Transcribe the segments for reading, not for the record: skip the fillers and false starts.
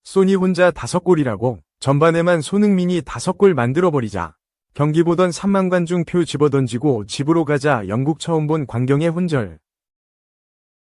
소니 혼자 5골이라고. 전반에만 손흥민이 5골 만들어버리자. 경기 보던 3만 관중 표 집어던지고 집으로 가자 영국 처음 본 광경의 혼절.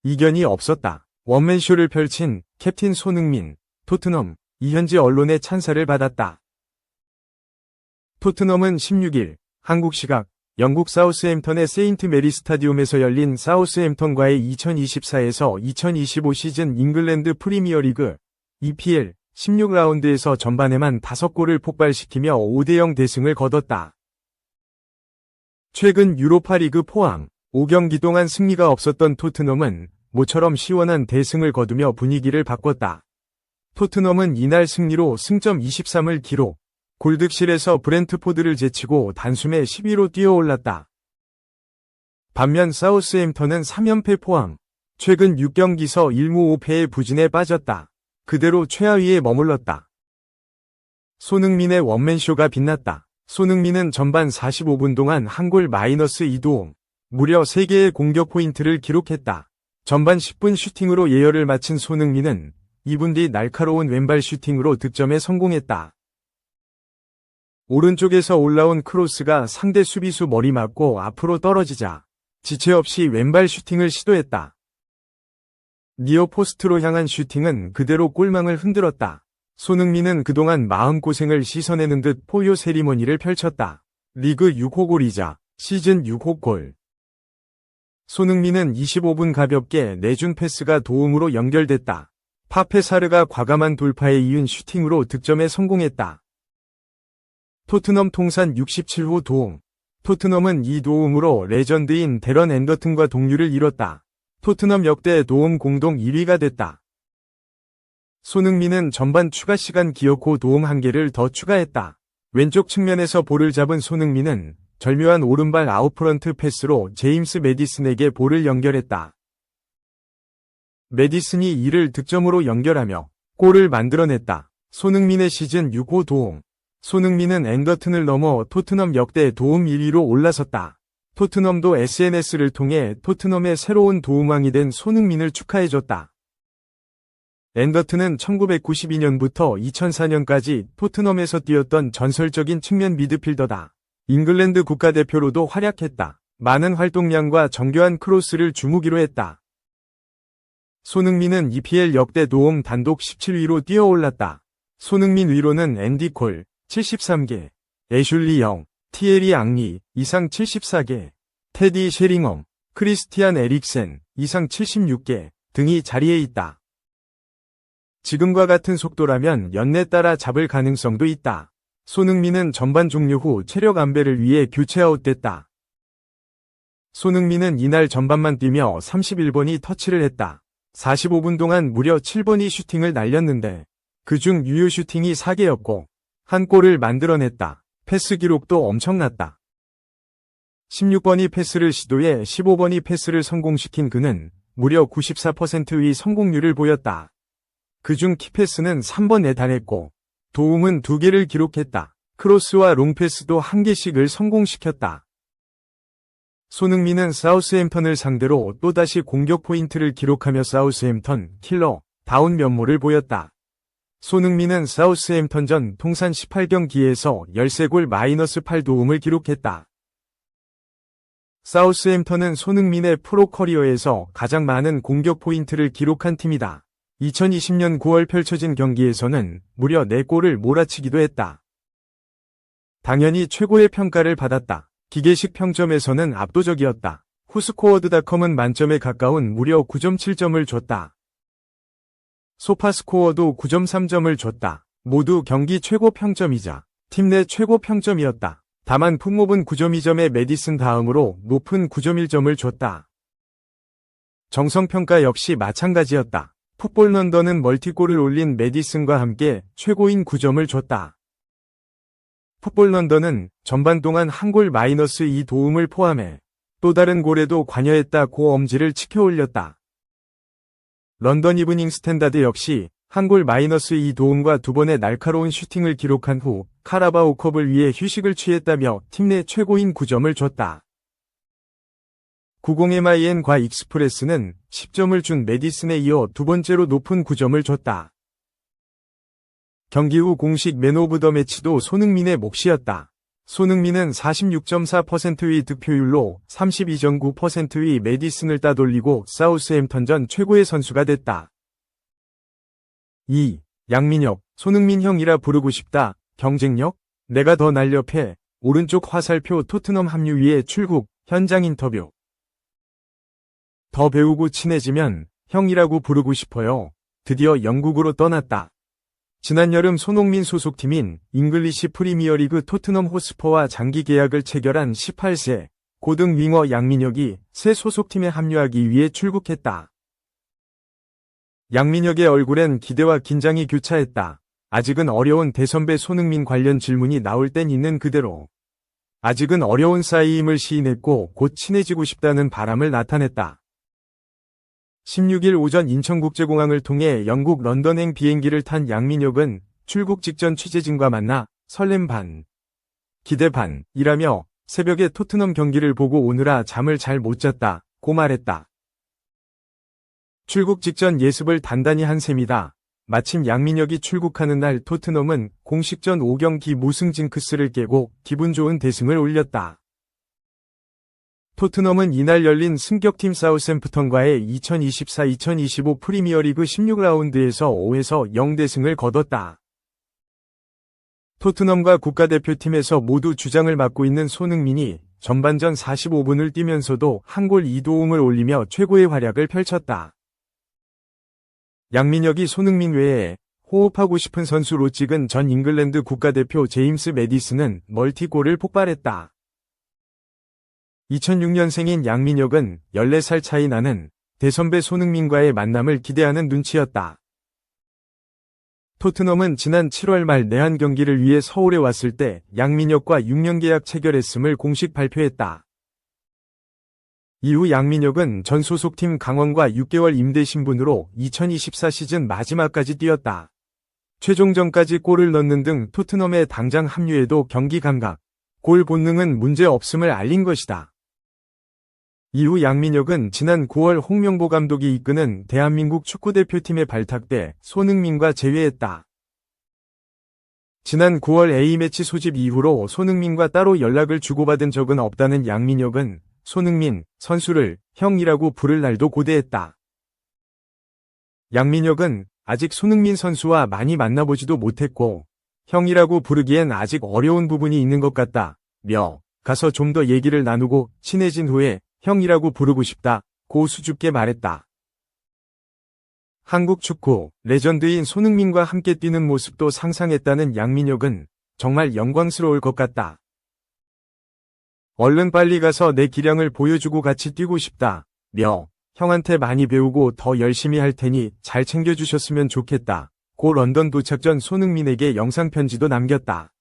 이견이 없었다. 원맨쇼를 펼친 캡틴 손흥민, 토트넘, 이현지 언론의 찬사를 받았다. 토트넘은 16일 한국 시각 영국 사우스햄턴의 세인트 메리 스타디움에서 열린 사우스햄턴과의 2024에서 2025 시즌 잉글랜드 프리미어리그 EPL 16라운드에서 전반에만 5골을 폭발시키며 5대0 대승을 거뒀다. 최근 유로파리그 포항 5경기 동안 승리가 없었던 토트넘은 모처럼 시원한 대승을 거두며 분위기를 바꿨다. 토트넘은 이날 승리로 승점 23을 기록, 골득실에서 브렌트포드를 제치고 단숨에 10위로 뛰어올랐다. 반면 사우스햄턴은 3연패 포함, 최근 6경기서 1무 5패의 부진에 빠졌다. 그대로 최하위에 머물렀다. 손흥민의 원맨쇼가 빛났다. 손흥민은 전반 45분 동안 한 골 마이너스 2도움, 무려 3개의 공격 포인트를 기록했다. 전반 10분 슈팅으로 예열을 마친 손흥민은 2분 뒤 날카로운 왼발 슈팅으로 득점에 성공했다. 오른쪽에서 올라온 크로스가 상대 수비수 머리 맞고 앞으로 떨어지자 지체 없이 왼발 슈팅을 시도했다. 니어 포스트로 향한 슈팅은 그대로 골망을 흔들었다. 손흥민은 그동안 마음고생을 씻어내는 듯 포효 세리머니를 펼쳤다. 리그 6호 골이자 시즌 6호 골. 손흥민은 25분 가볍게 내준 패스가 도움으로 연결됐다. 파페사르가 과감한 돌파에 이은 슈팅으로 득점에 성공했다. 토트넘 통산 67호 도움. 토트넘은 이 도움으로 레전드인 데런 앤더튼과 동률을 이뤘다. 토트넘 역대 도움 공동 1위가 됐다. 손흥민은 전반 추가 시간 기어코 도움 1개를 더 추가했다. 왼쪽 측면에서 볼을 잡은 손흥민은 절묘한 오른발 아웃프런트 패스로 제임스 매디슨에게 볼을 연결했다. 매디슨이 이를 득점으로 연결하며 골을 만들어냈다. 손흥민의 시즌 6호 도움. 손흥민은 앤더튼을 넘어 토트넘 역대 도움 1위로 올라섰다. 토트넘도 SNS를 통해 토트넘의 새로운 도움왕이 된 손흥민을 축하해줬다. 앤더튼은 1992년부터 2004년까지 토트넘에서 뛰었던 전설적인 측면 미드필더다. 잉글랜드 국가대표로도 활약했다. 많은 활동량과 정교한 크로스를 주무기로 했다. 손흥민은 EPL 역대 도움 단독 17위로 뛰어올랐다. 손흥민 위로는 앤디 콜 73개, 애슐리 영, 티에리 앙리 이상 74개, 테디 쉐링엄, 크리스티안 에릭센 이상 76개 등이 자리에 있다. 지금과 같은 속도라면 연내 따라 잡을 가능성도 있다. 손흥민은 전반 종료 후 체력 안배를 위해 교체 아웃됐다. 손흥민은 이날 전반만 뛰며 31번이 터치를 했다. 45분 동안 무려 7번이 슈팅을 날렸는데 그중 유효 슈팅이 4개였고 한 골을 만들어냈다. 패스 기록도 엄청났다. 16번이 패스를 시도해 15번이 패스를 성공시킨 그는 무려 94%의 성공률을 보였다. 그중 키패스는 3번에 달했고 도움은 2개를 기록했다. 크로스와 롱패스도 1개씩을 성공시켰다. 손흥민은 사우스햄턴을 상대로 또다시 공격 포인트를 기록하며 사우스햄턴 킬러 다운 면모를 보였다. 손흥민은 사우스햄턴전 통산 18경기에서 13골 마이너스 8도움을 기록했다. 사우스햄턴은 손흥민의 프로 커리어에서 가장 많은 공격 포인트를 기록한 팀이다. 2020년 9월 펼쳐진 경기에서는 무려 4골을 몰아치기도 했다. 당연히 최고의 평가를 받았다. 기계식 평점에서는 압도적이었다. 후스코어드닷컴은 만점에 가까운 무려 9.7점을 줬다. 소파스코어도 9.3점을 줬다. 모두 경기 최고 평점이자 팀 내 최고 평점이었다. 다만 풋몹은 9.2점의 매디슨 다음으로 높은 9.1점을 줬다. 정성평가 역시 마찬가지였다. 풋볼 런던은 멀티골을 올린 매디슨과 함께 최고인 9점을 줬다. 풋볼 런던은 전반 동안 한 골 마이너스 2도움을 포함해 또 다른 골에도 관여했다고 엄지를 치켜 올렸다. 런던 이브닝 스탠다드 역시 한 골 마이너스 2도움과 2번의 날카로운 슈팅을 기록한 후 카라바오컵을 위해 휴식을 취했다며 팀 내 최고인 9점을 줬다. 90MIN과 익스프레스는 10점을 준 매디슨에 이어 두 번째로 높은 9점을 줬다. 경기 후 공식 맨 오브 더 매치도 손흥민의 몫이었다. 손흥민은 46.4%의 득표율로 32.9%의 메디슨을 따돌리고 사우스햄턴전 최고의 선수가 됐다. 2. 양민혁, 손흥민 형이라 부르고 싶다. 경쟁력? 내가 더 날렵해. 오른쪽 화살표 토트넘 합류 위에 출국, 현장 인터뷰. 더 배우고 친해지면 형이라고 부르고 싶어요. 드디어 영국으로 떠났다. 지난 여름 손흥민 소속팀인 잉글리시 프리미어리그 토트넘 호스퍼와 장기 계약을 체결한 18세 고등 윙어 양민혁이 새 소속팀에 합류하기 위해 출국했다. 양민혁의 얼굴엔 기대와 긴장이 교차했다. 아직은 어려운 대선배 손흥민 관련 질문이 나올 땐 있는 그대로. 아직은 어려운 사이임을 시인했고 곧 친해지고 싶다는 바람을 나타냈다. 16일 오전 인천국제공항을 통해 영국 런던행 비행기를 탄 양민혁은 출국 직전 취재진과 만나 설렘 반, 기대 반이라며 새벽에 토트넘 경기를 보고 오느라 잠을 잘 못 잤다고 말했다. 출국 직전 예습을 단단히 한 셈이다. 마침 양민혁이 출국하는 날 토트넘은 공식전 5경기 무승 징크스를 깨고 기분 좋은 대승을 올렸다. 토트넘은 이날 열린 승격팀 사우샘프턴과의 2024-2025 프리미어리그 16라운드에서 5에서 0대승을 거뒀다. 토트넘과 국가대표팀에서 모두 주장을 맡고 있는 손흥민이 전반전 45분을 뛰면서도 한 골 2도움을 올리며 최고의 활약을 펼쳤다. 양민혁이 손흥민 외에 호흡하고 싶은 선수로 찍은 전 잉글랜드 국가대표 제임스 매디슨은 멀티골을 폭발했다. 2006년생인 양민혁은 14살 차이 나는 대선배 손흥민과의 만남을 기대하는 눈치였다. 토트넘은 지난 7월 말 내한 경기를 위해 서울에 왔을 때 양민혁과 6년 계약 체결했음을 공식 발표했다. 이후 양민혁은 전 소속팀 강원과 6개월 임대 신분으로 2024 시즌 마지막까지 뛰었다. 최종전까지 골을 넣는 등 토트넘의 당장 합류에도 경기 감각, 골 본능은 문제 없음을 알린 것이다. 이후 양민혁은 지난 9월 홍명보 감독이 이끄는 대한민국 축구대표팀에 발탁돼 손흥민과 재회했다. 지난 9월 A매치 소집 이후로 손흥민과 따로 연락을 주고받은 적은 없다는 양민혁은 손흥민 선수를 형이라고 부를 날도 고대했다. 양민혁은 아직 손흥민 선수와 많이 만나보지도 못했고 형이라고 부르기엔 아직 어려운 부분이 있는 것 같다며 가서 좀 더 얘기를 나누고 친해진 후에 형이라고 부르고 싶다고 수줍게 말했다. 한국 축구 레전드인 손흥민과 함께 뛰는 모습도 상상했다는 양민혁은 정말 영광스러울 것 같다. 얼른 빨리 가서 내 기량을 보여주고 같이 뛰고 싶다며 형한테 많이 배우고 더 열심히 할 테니 잘 챙겨주셨으면 좋겠다. 고 런던 도착 전 손흥민에게 영상편지도 남겼다.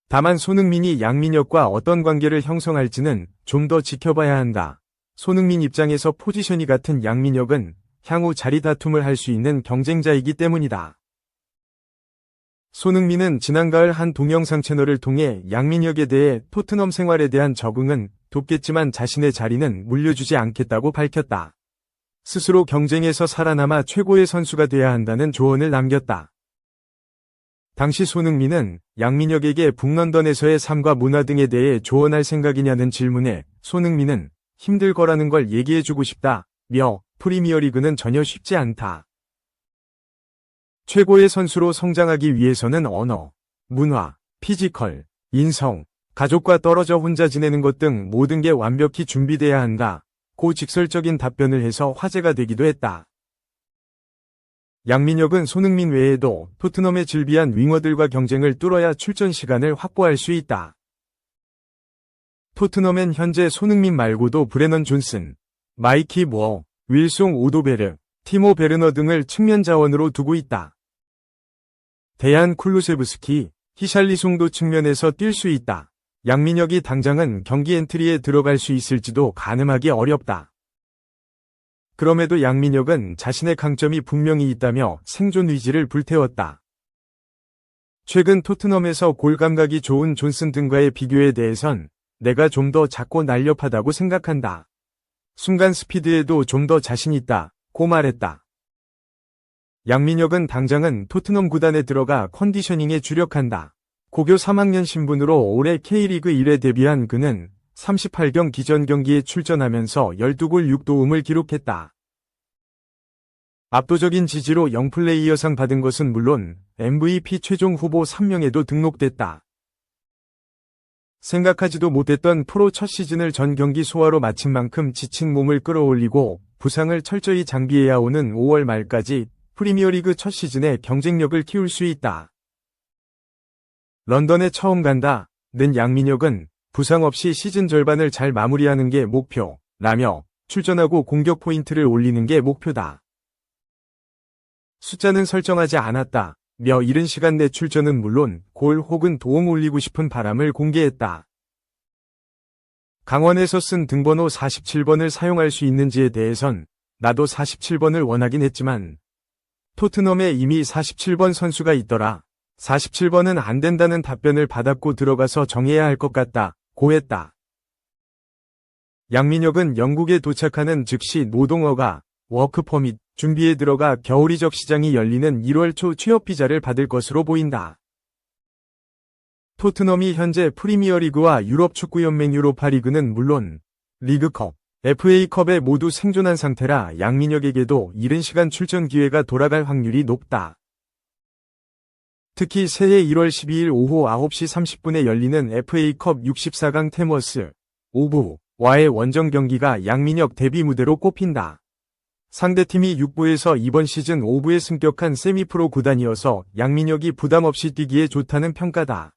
다만 손흥민이 양민혁과 어떤 관계를 형성할지는 좀 더 지켜봐야 한다. 손흥민 입장에서 포지션이 같은 양민혁은 향후 자리 다툼을 할 수 있는 경쟁자이기 때문이다. 손흥민은 지난 가을 한 동영상 채널을 통해 양민혁에 대해 토트넘 생활에 대한 적응은 돕겠지만 자신의 자리는 물려주지 않겠다고 밝혔다. 스스로 경쟁에서 살아남아 최고의 선수가 돼야 한다는 조언을 남겼다. 당시 손흥민은 양민혁에게 북런던에서의 삶과 문화 등에 대해 조언할 생각이냐는 질문에 손흥민은 힘들 거라는 걸 얘기해주고 싶다며 프리미어리그는 전혀 쉽지 않다. 최고의 선수로 성장하기 위해서는 언어, 문화, 피지컬, 인성, 가족과 떨어져 혼자 지내는 것 등 모든 게 완벽히 준비돼야 한다. 고 직설적인 답변을 해서 화제가 되기도 했다. 양민혁은 손흥민 외에도 토트넘의 질비한 윙어들과 경쟁을 뚫어야 출전 시간을 확보할 수 있다. 토트넘엔 현재 손흥민 말고도 브레넌 존슨, 마이키 무어, 윌송 오도베르, 티모 베르너 등을 측면 자원으로 두고 있다. 데얀 쿨루세브스키, 히샬리송도 측면에서 뛸 수 있다. 양민혁이 당장은 경기 엔트리에 들어갈 수 있을지도 가늠하기 어렵다. 그럼에도 양민혁은 자신의 강점이 분명히 있다며 생존 의지를 불태웠다. 최근 토트넘에서 골 감각이 좋은 존슨 등과의 비교에 대해선 내가 좀 더 작고 날렵하다고 생각한다. 순간 스피드에도 좀 더 자신 있다. 고 말했다. 양민혁은 당장은 토트넘 구단에 들어가 컨디셔닝에 주력한다. 고교 3학년 신분으로 올해 K리그 1에 데뷔한 그는 38경 기전 경기에 출전하면서 12골 6도움을 기록했다. 압도적인 지지로 영플레이어상 받은 것은 물론 MVP 최종 후보 3명에도 등록됐다. 생각하지도 못했던 프로 첫 시즌을 전 경기 소화로 마친 만큼 지친 몸을 끌어올리고 부상을 철저히 장비해야 오는 5월 말까지 프리미어리그 첫 시즌에 경쟁력을 키울 수 있다. 런던에 처음 간다. 는 양민혁은 부상 없이 시즌 절반을 잘 마무리하는 게 목표라며 출전하고 공격 포인트를 올리는 게 목표다. 숫자는 설정하지 않았다. 며 이른 시간 내 출전은 물론 골 혹은 도움 올리고 싶은 바람을 공개했다. 강원에서 쓴 등번호 47번을 사용할 수 있는지에 대해선 나도 47번을 원하긴 했지만 토트넘에 이미 47번 선수가 있더라. 47번은 안 된다는 답변을 받았고 들어가서 정해야 할 것 같다. 고했다. 양민혁은 영국에 도착하는 즉시 노동허가 워크퍼밋 준비에 들어가 겨울 이적 시장이 열리는 1월 초 취업 비자를 받을 것으로 보인다. 토트넘이 현재 프리미어리그와 유럽축구연맹 유로파리그는 물론 리그컵, FA컵에 모두 생존한 상태라 양민혁에게도 이른 시간 출전 기회가 돌아갈 확률이 높다. 특히 새해 1월 12일 오후 9시 30분에 열리는 FA컵 64강 테머스 오브와의 원정 경기가 양민혁 데뷔 무대로 꼽힌다. 상대팀이 6부에서 이번 시즌 5부에 승격한 세미프로 구단이어서 양민혁이 부담 없이 뛰기에 좋다는 평가다.